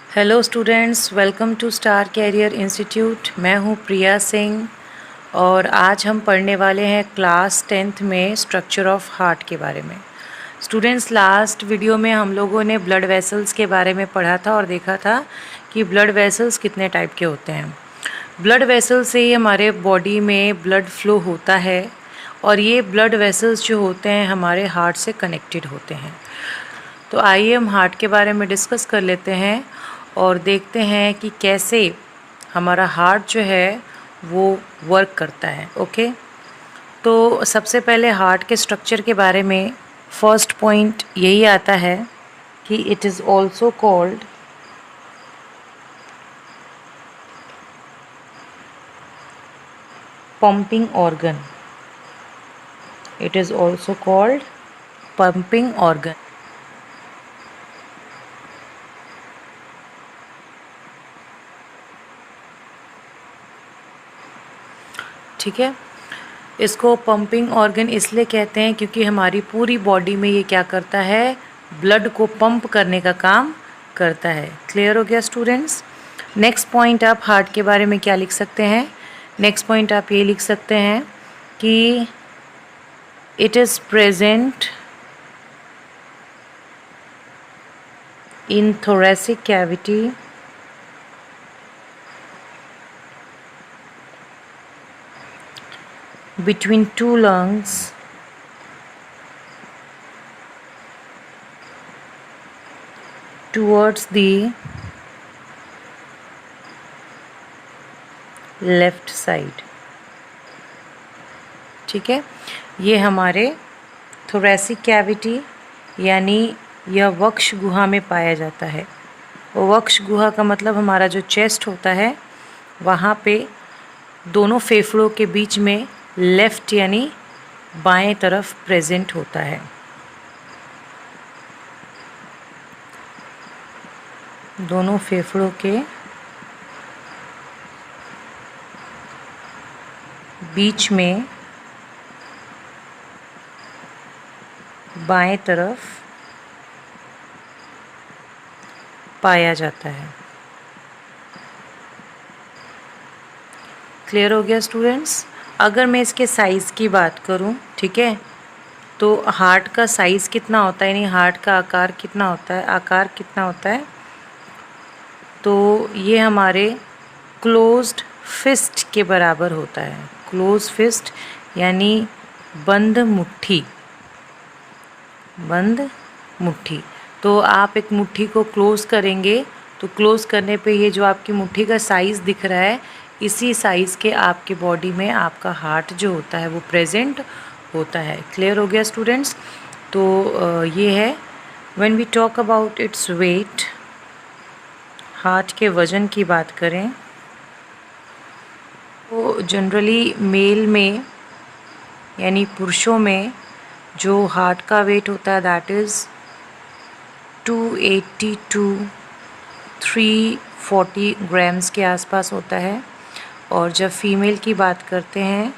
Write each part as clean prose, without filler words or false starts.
Hello students, welcome to star career institute. मैं हूं प्रिया सिंह और आज हम पढ़ने वाले हैं क्लास 10th में स्ट्रक्चर ऑफ हार्ट के बारे में। स्टूडेंट्स, लास्ट वीडियो में हम लोगों ने ब्लड वेसल्स के बारे में पढ़ा था और देखा था कि ब्लड वेसल्स कितने टाइप के होते हैं। ब्लड वेसल्स से ही हमारे बॉडी में ब्लड फ्लो होता है और ये ब्लड वेसल्स जो होते हैं हमारे हार्ट से कनेक्टेड होते हैं। तो आइए हम हार्ट के बारे में डिस्कस कर लेते हैं और देखते हैं कि कैसे हमारा हार्ट जो है वो वर्क करता है। ओके, तो सबसे पहले हार्ट के स्ट्रक्चर के बारे में फर्स्ट पॉइंट यही आता है कि it is also called pumping organ. It is also called pumping organ. ठीक है, इसको पंपिंग ऑर्गन इसलिए कहते हैं क्योंकि हमारी पूरी बॉडी में ये क्या करता है, ब्लड को पंप करने का काम करता है। क्लियर हो गया स्टूडेंट्स? नेक्स्ट पॉइंट आप हार्ट के बारे में क्या लिख सकते हैं? नेक्स्ट पॉइंट आप ये लिख सकते हैं कि it is present in thoracic cavity between two lungs towards the left side. ठीक है, ये हमारे थोरेसिक कैविटी यानी यह वक्ष गुहा में पाया जाता है। वक्ष गुहा का मतलब हमारा जो चेस्ट होता है वहाँ पे दोनों फेफड़ों के बीच में लेफ़्ट यानी बाएं तरफ प्रेजेंट होता है। दोनों फेफड़ों के बीच में बाएं तरफ पाया जाता है। क्लियर हो गया स्टूडेंट्स? अगर मैं इसके साइज़ की बात करूं, ठीक है, तो हार्ट का साइज़ कितना होता है, यानी हार्ट का आकार कितना होता है, आकार कितना होता है, तो ये हमारे क्लोज्ड फिस्ट के बराबर होता है। क्लोज फिस्ट यानी बंद मुट्ठी। बंद मुट्ठी, तो आप एक मुट्ठी को क्लोज़ करेंगे तो क्लोज़ करने पे ये जो आपकी मुट्ठी का साइज़ दिख रहा है, इसी साइज़ के आपके बॉडी में आपका हार्ट जो होता है वो प्रेजेंट होता है। क्लियर हो गया स्टूडेंट्स? तो ये है when we talk about its weight. Heart के वज़न की बात करें तो जनरली मेल में यानी पुरुषों में जो हार्ट का वेट होता है दैट इज़ 280 टू 340 ग्राम्स के आसपास होता है। और जब फीमेल की बात करते हैं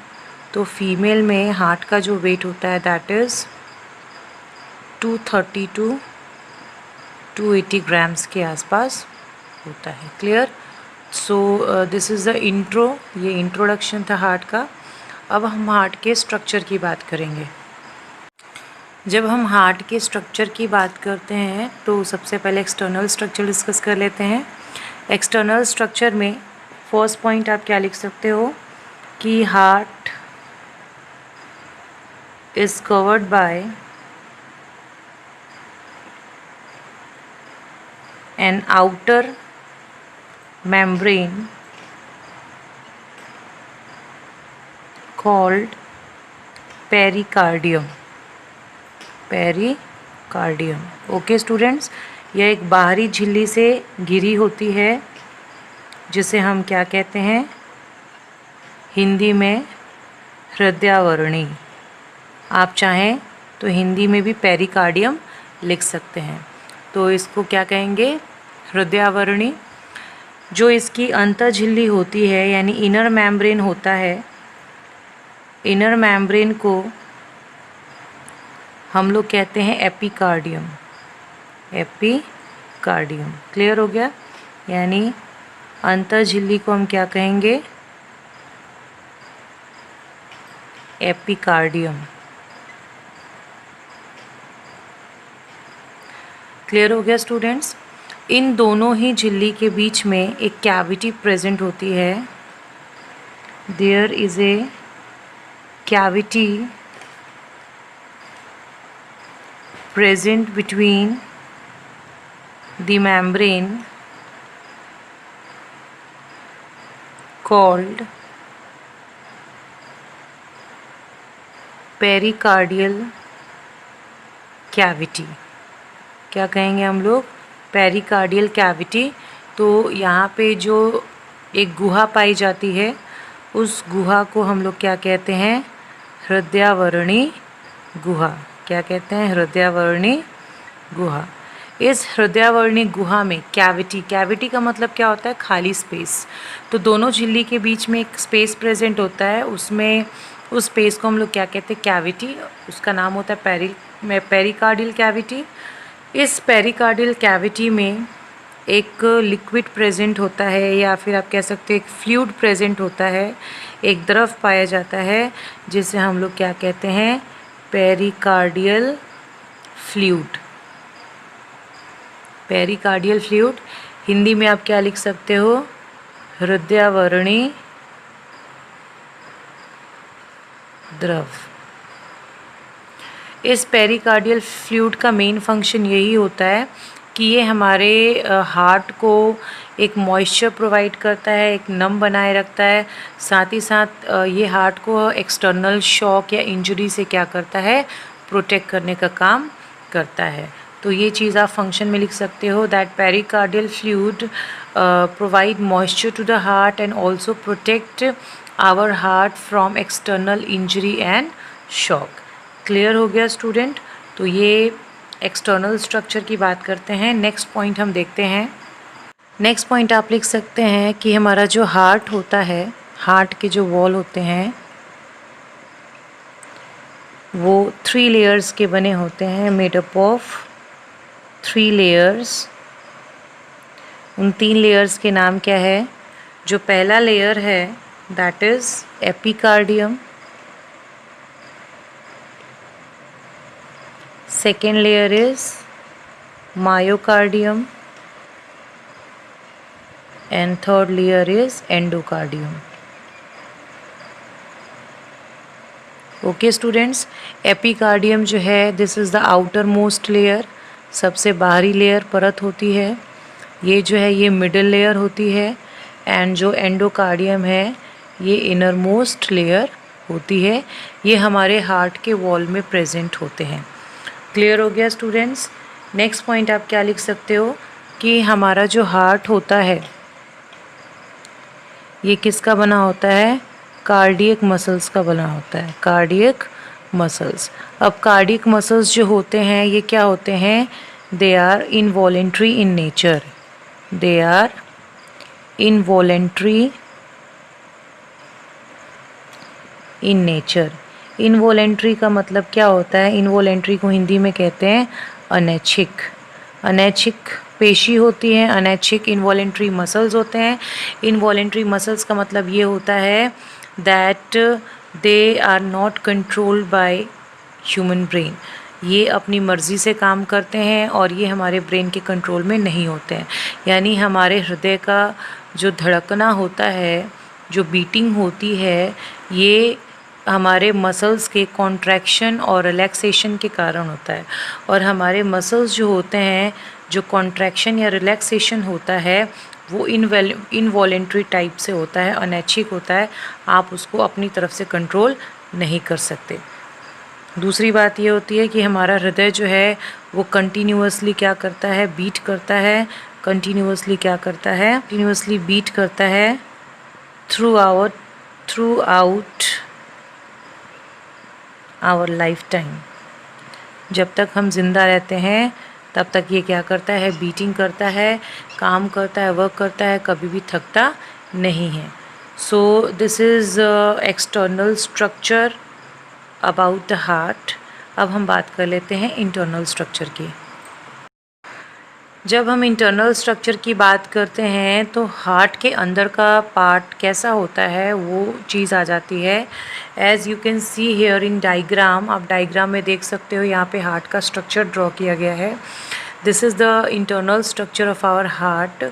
तो फीमेल में हार्ट का जो वेट होता है दैट इज़ 230 टू 280 ग्राम्स के आसपास होता है। Clear? So this is the intro. ये इंट्रोडक्शन था हार्ट का। अब हम हार्ट के स्ट्रक्चर की बात करेंगे। जब हम हार्ट के स्ट्रक्चर की बात करते हैं तो सबसे पहले एक्सटर्नल स्ट्रक्चर डिस्कस कर लेते हैं। एक्सटर्नल स्ट्रक्चर में फर्स्ट पॉइंट आप क्या लिख सकते हो कि heart is covered by an outer membrane called pericardium। Pericardium. Okay students, यह एक बाहरी झिल्ली से घिरी होती है जिसे हम क्या कहते हैं हिंदी में हृदयावरणी। आप चाहें तो हिंदी में भी पेरिकार्डियम लिख सकते हैं। तो इसको क्या कहेंगे, हृदयावरणी। जो इसकी अंतर झिल्ली होती है यानी इनर मेम्ब्रेन होता है, इनर मेम्ब्रेन को हम लोग कहते हैं एपिकार्डियम। एपिकार्डियम। क्लियर हो गया? यानी अंतर झिल्ली को हम क्या कहेंगे? एपिकार्डियम। क्लियर हो गया स्टूडेंट्स? इन दोनों ही झिल्ली के बीच में एक कैविटी प्रेजेंट होती है। There is a cavity present between the membrane called pericardial cavity. क्या कहेंगे हम लोग? Pericardial cavity. तो यहाँ पे जो एक गुहा पाई जाती है, उस गुहा को हम लोग क्या कहते हैं? हृदयावर्णी गुहा। क्या कहते हैं? हृदयावर्णी गुहा। इस हृदयावर्णी गुहा में कैविटी का मतलब क्या होता है? खाली स्पेस। तो दोनों झिल्ली के बीच में एक स्पेस प्रेजेंट होता है, उसमें उस स्पेस को हम लोग क्या कहते हैं? कैविटी। उसका नाम होता है पेरिकार्डियल कैविटी। इस पेरिकार्डियल कैविटी में एक लिक्विड प्रेजेंट होता है, या फिर आप कह सकते हैं एक फ्लूइड प्रेजेंट होता है, एक द्रव पाया जाता है, जिसे हम लोग क्या कहते हैं? Pericardial fluid. Pericardial fluid Hindi में आप क्या लिख सकते हो? हृदयावर्णी द्रव। इस पेरिकार्डियल फ्लूइड का मेन फंक्शन यही होता है कि ये हमारे हार्ट को एक मॉइस्चर प्रोवाइड करता है, एक नम बनाए रखता है। साथ ही साथ ये हार्ट को एक्सटर्नल शॉक या इंजरी से क्या करता है? प्रोटेक्ट करने का काम करता है। तो ये चीज़ आप फंक्शन में लिख सकते हो, that pericardial fluid provide moisture to the heart and also protect our heart from external injury and shock. Clear हो गया स्टूडेंट? तो ये एक्सटर्नल स्ट्रक्चर की बात करते हैं। नेक्स्ट पॉइंट हम देखते हैं। नेक्स्ट पॉइंट आप लिख सकते हैं कि हमारा जो हार्ट होता है, हार्ट के जो वॉल होते हैं वो 3 लेयर्स के बने होते हैं, मेड अप ऑफ 3 लेयर्स। उन 3 लेयर्स के नाम क्या है? जो पहला लेयर है that is epicardium, second layer is myocardium and third layer is endocardium. Okay students, epicardium जो है this is the outer most layer, सबसे बाहरी लेयर परत होती है। ये जो है ये मिडिल लेयर होती है, एंड जो एंडोकार्डियम है ये इनर मोस्ट लेयर होती है। ये हमारे हार्ट के वॉल में प्रेजेंट होते हैं। क्लियर हो गया स्टूडेंट्स? नेक्स्ट पॉइंट आप क्या लिख सकते हो कि हमारा जो हार्ट होता है ये किसका बना होता है? कार्डियक मसल्स का बना होता है, कार्डियक मसल्स। अब कार्डियक मसल्स जो होते हैं ये क्या होते हैं? They are involuntary in nature. They are involuntary in nature. Involuntary का मतलब क्या होता है? इनवॉलेंट्री को हिंदी में कहते हैं अनैच्छिक। अनैच्छिक पेशी होती है, अनैच्छिक इनवॉलेंट्री मसल्स होते हैं। इनवॉलेंट्री मसल्स का मतलब ये होता है that they are not controlled by human brain. ये अपनी मर्ज़ी से काम करते हैं और ये हमारे ब्रेन के कंट्रोल में नहीं होते हैं। यानी हमारे हृदय का जो धड़कना होता है, जो बीटिंग होती है, ये हमारे मसल्स के कॉन्ट्रैक्शन और रिलैक्सेशन के कारण होता है। और हमारे मसल्स जो होते हैं, जो कॉन्ट्रैक्शन या रिलैक्सेशन होता है वो इनवॉलेंट्री टाइप से होता है, अनैच्छिक होता है। आप उसको अपनी तरफ से कंट्रोल नहीं कर सकते। दूसरी बात ये होती है कि हमारा हृदय जो है वो कंटिन्यूअसली क्या करता है? बीट करता है। कंटिन्यूअसली क्या करता है? कंटिन्यूअसली बीट करता है throughout our lifetime. जब तक हम जिंदा रहते हैं तब तक ये क्या करता है? बीटिंग करता है, काम करता है, वर्क करता है, कभी भी थकता नहीं है। So this is external structure about the heart. अब हम बात कर लेते हैं इंटरनल स्ट्रक्चर की। जब हम इंटरनल स्ट्रक्चर की बात करते हैं तो हार्ट के अंदर का पार्ट कैसा होता है वो चीज़ आ जाती है। As you can see here in diagram, आप डायग्राम में देख सकते हो, यहाँ पे हार्ट का स्ट्रक्चर ड्रॉ किया गया है। This is the internal structure of our heart.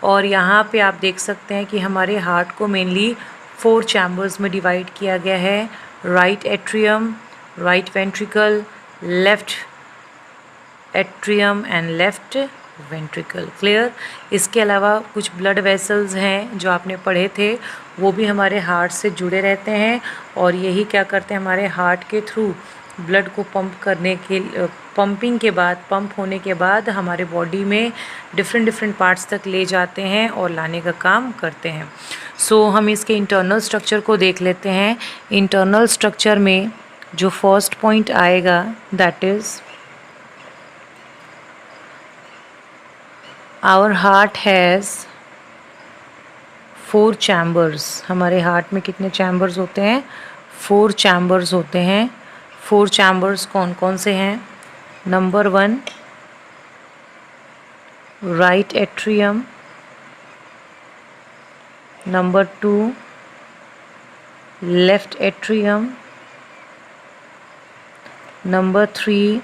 और यहाँ पे आप देख सकते हैं कि हमारे हार्ट को मेनली 4 चैम्बर्स में डिवाइड किया गया है। Right atrium, right ventricle, left atrium and left ventricle. Clear. इसके अलावा कुछ ब्लड वेसल्स हैं जो आपने पढ़े थे, वो भी हमारे हार्ट से जुड़े रहते हैं और यही क्या करते हैं, हमारे हार्ट के थ्रू ब्लड को पंप करने के पंपिंग के बाद, पंप होने के बाद हमारे बॉडी में डिफरेंट पार्ट्स तक ले जाते हैं और लाने का काम करते हैं। सो हम इसके इंटरनल स्ट्रक्चर को देख लेते हैं। इंटरनल स्ट्रक्चर में जो फर्स्ट पॉइंट आएगा that is our heart has 4 chambers. हमारे हार्ट में कितने चैम्बर्स होते हैं? 4 चैम्बर्स होते हैं। 4 चैम्बर्स कौन कौन से हैं? Number 1 right atrium, number 2 left atrium, number 3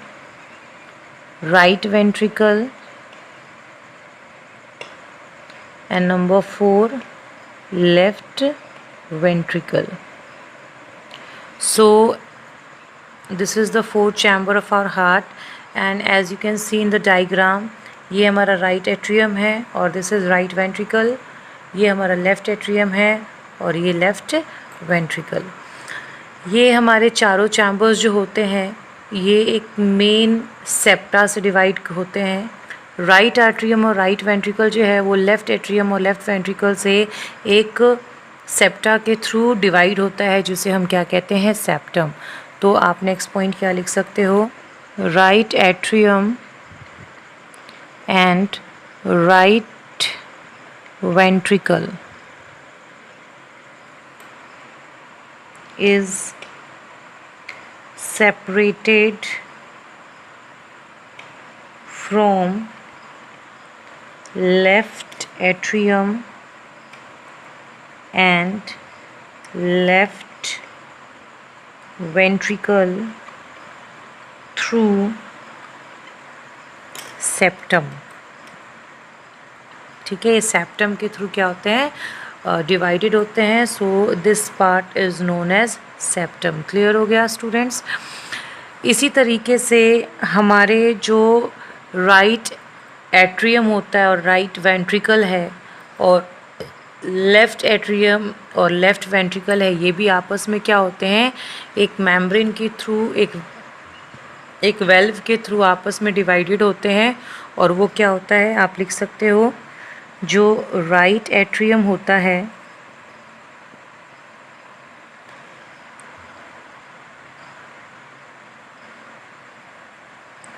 right ventricle, and number 4 left ventricle. So this is the 4th chamber of our heart, and as you can see in the diagram, ये हमारा right atrium है और this is right ventricle. ये हमारा left atrium है और ये left ventricle. ये हमारे चारों चैम्बर्स जो होते हैं ये एक मेन सेप्टा से डिवाइड होते हैं। राइट एट्रियम और राइट वेंट्रिकल जो है वो लेफ़्ट एट्रियम और लेफ़्ट वेंट्रिकल से एक सेप्टा के थ्रू डिवाइड होता है, जिसे हम क्या कहते हैं? सेप्टम। तो आप नेक्स्ट पॉइंट क्या लिख सकते हो? Right atrium and right ventricle is separated from left atrium and left ventricle through septum। ठीक है, ये सेप्टम के थ्रू क्या होते हैं? डिवाइडेड होते हैं। So this part is known as septum. Clear हो गया स्टूडेंट्स? इसी तरीके से हमारे जो राइट एट्रियम होता है और राइट वेंट्रिकल है और लेफ़्ट एट्रियम और लेफ़्ट वेंट्रिकल है, ये भी आपस में क्या होते हैं? एक मेम्ब्रेन के थ्रू, एक वेल्व के थ्रू आपस में डिवाइडेड होते हैं। और वो क्या होता है? आप लिख सकते हो, जो राइट एट्रियम होता है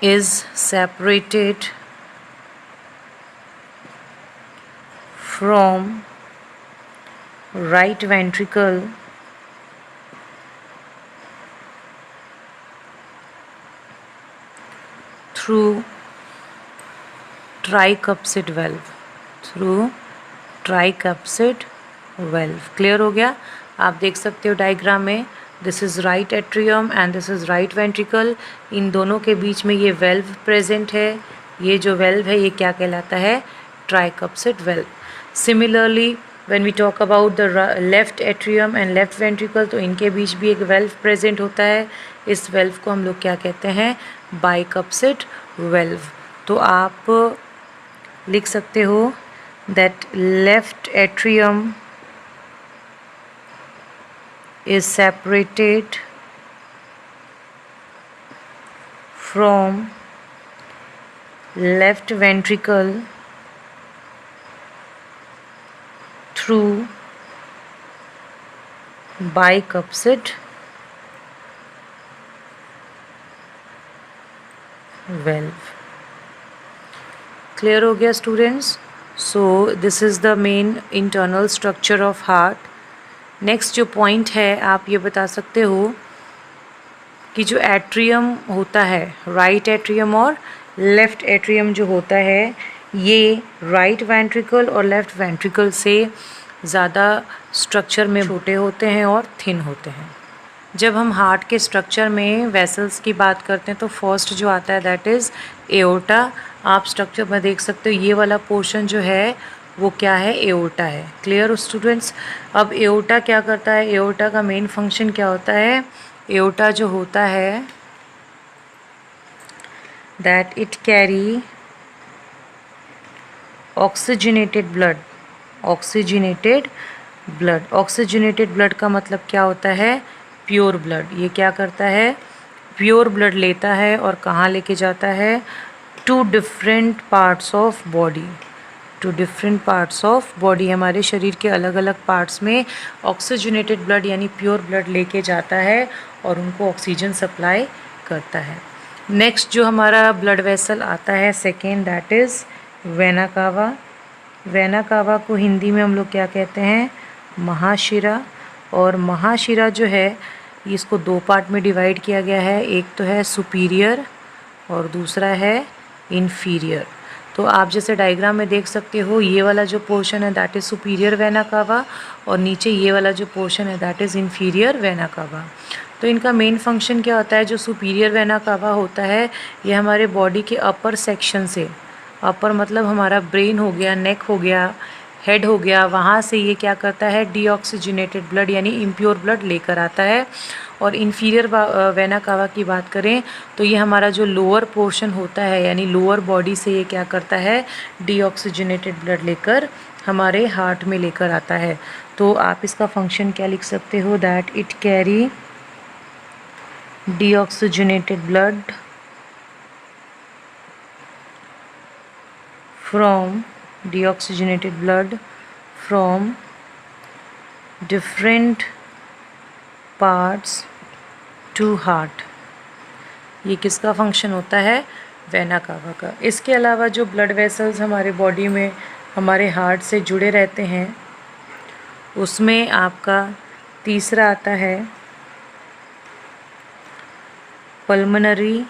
is separated from right ventricle through tricuspid valve, through tricuspid valve। Clear हो गया? आप देख सकते हो डायग्राम में, this is right atrium and this is right ventricle. इन दोनों के बीच में ये वेल्व प्रेजेंट है। ये जो वेल्व है ये क्या कहलाता है? Tricuspid valve. Similarly when we talk about the left atrium and left ventricle, तो इनके बीच भी एक वेल्व प्रेजेंट होता है। इस वेल्व को हम लोग क्या कहते हैं? बाइकप्सिड वेल्व। तो आप लिख सकते हो that left atrium is separated from left ventricle through bicuspid valve। Clear हो गया students? So this is the main internal structure of heart. Next जो पॉइंट है, आप ये बता सकते हो कि जो एट्रियम होता है, राइट एट्रियम और लेफ़्ट एट्रियम जो होता है, ये राइट वेंट्रिकल और लेफ्ट वेंट्रिकल से ज़्यादा स्ट्रक्चर में छोटे होते हैं और थिन होते हैं। जब हम हार्ट के स्ट्रक्चर में वेसल्स की बात करते हैं तो फर्स्ट जो आता है दैट इज़ एओर्टा। आप स्ट्रक्चर में देख सकते हो ये वाला पोर्शन जो है वो क्या है, एओर्टा है। Clear students? अब एओर्टा क्या करता है, एओर्टा का मेन फंक्शन क्या होता है? एओर्टा जो होता है that it carry oxygenated blood. Oxygenated blood, oxygenated blood का मतलब क्या होता है? Pure blood. ये क्या करता है? प्योर ब्लड लेता है और कहाँ लेके जाता है? To different parts of body. To different parts of body, हमारे शरीर के अलग अलग पार्ट्स में ऑक्सीजनेटेड ब्लड यानी प्योर ब्लड लेके जाता है और उनको ऑक्सीजन सप्लाई करता है। नेक्स्ट जो हमारा ब्लड वेसल आता है second that is vena cava. Vena cava को हिंदी में हम लोग क्या कहते हैं? महाशिरा। और महाशिरा जो है इसको दो पार्ट में डिवाइड किया गया है, एक तो है सुपीरियर और दूसरा है इन्फीरियर। तो आप जैसे डायग्राम में देख सकते हो ये वाला जो पोर्शन है that is superior vena cava और नीचे ये वाला जो पोर्शन है that is inferior vena cava. तो इनका मेन फंक्शन क्या होता है? जो सुपीरियर वेना कावा होता है ये हमारे बॉडी के अपर सेक्शन से, अपर मतलब हमारा ब्रेन हो गया, नेक हो गया, हेड हो गया, वहाँ से ये क्या करता है? डीऑक्सीजनेटेड ब्लड यानी इम्प्योर ब्लड लेकर आता है। और इन्फीरियर वेना कावा की बात करें तो ये हमारा जो लोअर पोर्शन होता है यानी लोअर बॉडी से ये क्या करता है? डीऑक्सीजनेटेड ब्लड लेकर हमारे हार्ट में लेकर आता है। तो आप इसका फंक्शन क्या लिख सकते हो? That it carry deoxygenated blood deoxygenated blood from different parts to heart। ये किसका फंक्शन होता है? वेना कावा का। इसके अलावा जो ब्लड वेसल्स हमारे बॉडी में हमारे हार्ट से जुड़े रहते हैं उसमें आपका तीसरा आता है पल्मोनरी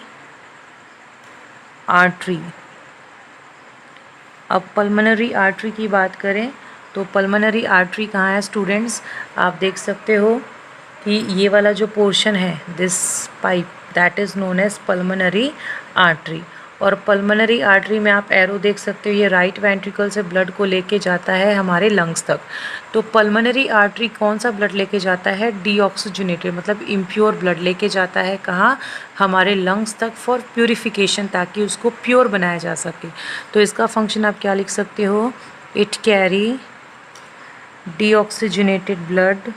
आर्टरी। अब पल्मोनरी आर्टरी की बात करें तो पल्मोनरी आर्टरी कहाँ है स्टूडेंट्स? आप देख सकते हो कि ये वाला जो पोर्शन है this pipe that is known as pulmonary artery. और पल्मोनरी आर्टरी में आप एरो देख सकते हो, ये राइट वेंट्रिकल से ब्लड को लेके जाता है हमारे लंग्स तक। तो पल्मोनरी आर्टरी कौन सा ब्लड लेके जाता है? डीऑक्सीजनेटेड मतलब इम्प्योर ब्लड लेके जाता है कहाँ? हमारे लंग्स तक फॉर प्योरीफिकेशन, ताकि उसको प्योर बनाया जा सके। तो इसका फंक्शन आप क्या लिख सकते हो? It carry deoxygenated blood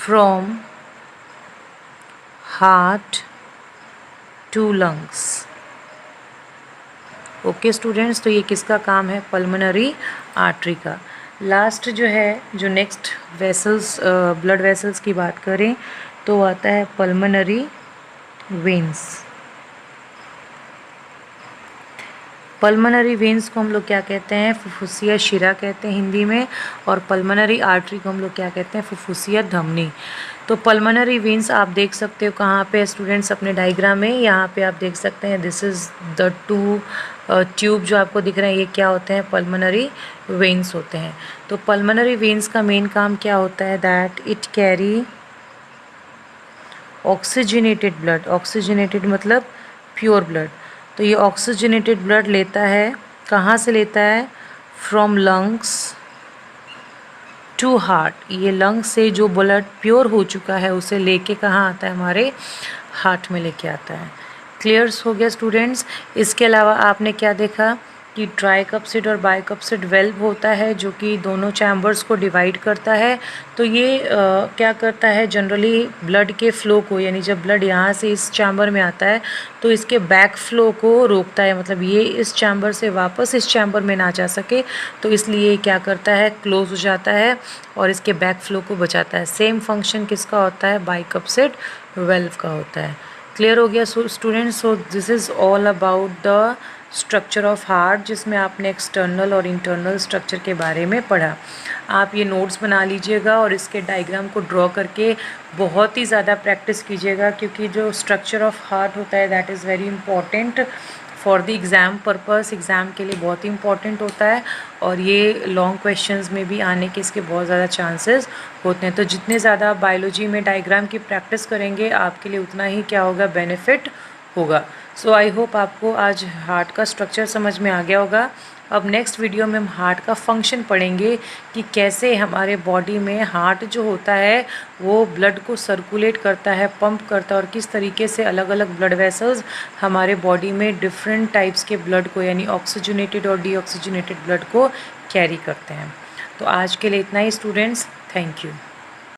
from heart to lungs। Okay students, तो ये किसका काम है? पल्मोनरी आर्टरी का। लास्ट जो है, जो नेक्स्ट वेसल्स ब्लड वेसल्स की बात करें तो आता है पल्मोनरी वेन्स। पल्मोनरी वेन्स को हम लोग क्या कहते हैं? फुफ्फुसिया शिरा कहते हैं हिंदी में। और पल्मोनरी आर्टरी को हम लोग क्या कहते हैं? फुफ्फुसिया धमनी। तो पल्मोनरी वेन्स आप देख सकते हो कहाँ पे स्टूडेंट्स? अपने डायग्राम में यहाँ पे आप देख सकते हैं this is the two tube जो आपको दिख रहे हैं, ये क्या होते हैं? पल्मोनरी वेन्स होते हैं। तो पल्मोनरी वेन्स का मेन काम क्या होता है? That it carry oxygenated blood. Oxygenated मतलब प्योर ब्लड। तो ये ऑक्सीजनेटेड ब्लड लेता है, कहाँ से लेता है? From lungs to heart. ये लंग्स से जो ब्लड प्योर हो चुका है उसे लेके कहाँ आता है? हमारे हार्ट में लेके आता है। क्लियर्स हो गया स्टूडेंट्स? इसके अलावा आपने क्या देखा कि ट्राइकप्सिड और बाइकप्सिड वेल्व होता है जो कि दोनों चैम्बर्स को डिवाइड करता है। तो ये क्या करता है? जनरली ब्लड के फ़्लो को, यानी जब ब्लड यहाँ से इस चैम्बर में आता है तो इसके बैक फ़्लो को रोकता है, मतलब ये इस चैम्बर से वापस इस चैम्बर में ना जा सके, तो इसलिए क्या करता है? क्लोज हो जाता है और इसके बैक फ़्लो को बचाता है। सेम फंक्शन किसका होता है? बाइकप्सिड वेल्व का होता है। क्लियर हो गया students? So this is all about the structure of heart, जिसमें आपने एक्सटर्नल और इंटरनल स्ट्रक्चर के बारे में पढ़ा। आप ये नोट्स बना लीजिएगा और इसके डायग्राम को ड्रॉ करके बहुत ही ज़्यादा प्रैक्टिस कीजिएगा, क्योंकि जो स्ट्रक्चर ऑफ हार्ट होता है that is very important for the exam purpose. Exam के लिए बहुत ही इंपॉर्टेंट होता है और ये लॉन्ग क्वेश्चंस में भी आने के इसके बहुत ज़्यादा चांसेस होते हैं। तो जितने ज़्यादा बायोलॉजी में डायग्राम की प्रैक्टिस करेंगे आपके लिए उतना ही क्या होगा, बेनिफिट होगा। सो आई होप आपको आज हार्ट का स्ट्रक्चर समझ में आ गया होगा। अब नेक्स्ट वीडियो में हम हार्ट का फंक्शन पढ़ेंगे कि कैसे हमारे बॉडी में हार्ट जो होता है वो ब्लड को सर्कुलेट करता है, पंप करता है, और किस तरीके से अलग अलग ब्लड वेसल्स हमारे बॉडी में डिफरेंट टाइप्स के ब्लड को, यानी ऑक्सीजनेटेड और डीऑक्सीजनेटेड ब्लड को कैरी करते हैं। तो आज के लिए इतना ही स्टूडेंट्स, थैंक यू।